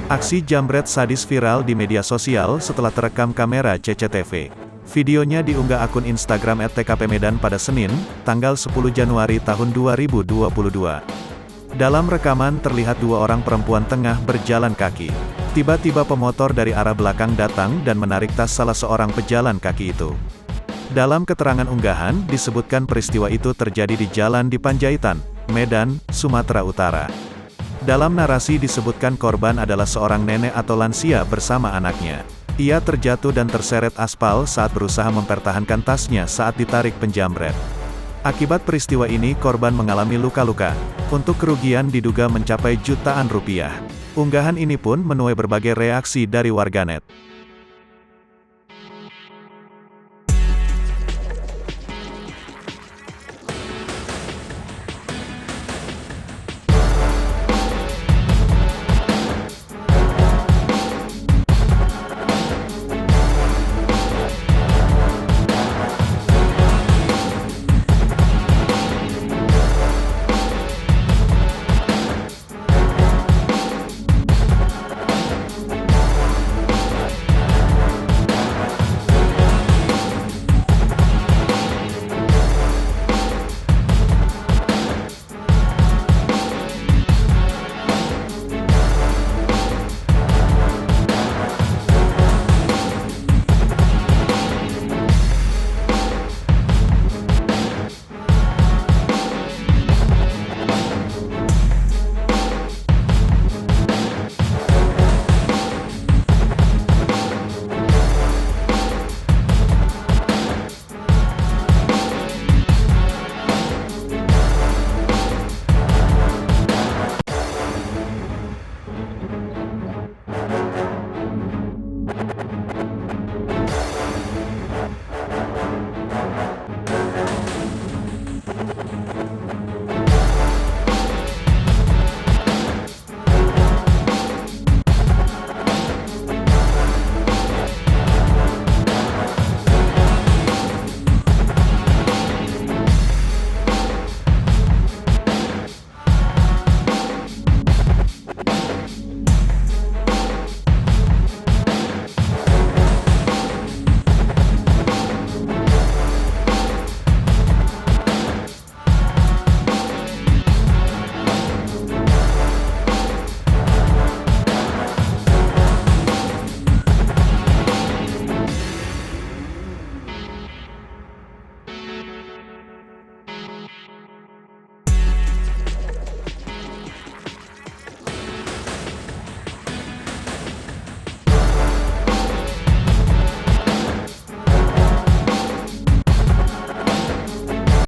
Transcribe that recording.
Aksi jambret sadis viral di media sosial setelah terekam kamera CCTV. Videonya diunggah akun Instagram @tkpmedan pada Senin, tanggal 10 Januari tahun 2022. Dalam rekaman terlihat dua orang perempuan tengah berjalan kaki. Tiba-tiba pemotor dari arah belakang datang dan menarik tas salah seorang pejalan kaki itu. Dalam keterangan unggahan, disebutkan peristiwa itu terjadi di Jalan di Panjaitan, Medan, Sumatera Utara. Dalam narasi disebutkan korban adalah seorang nenek atau lansia bersama anaknya. Ia terjatuh dan terseret aspal saat berusaha mempertahankan tasnya saat ditarik penjamret. Akibat peristiwa ini korban mengalami luka-luka. Untuk kerugian diduga mencapai jutaan rupiah. Unggahan ini pun menuai berbagai reaksi dari warganet.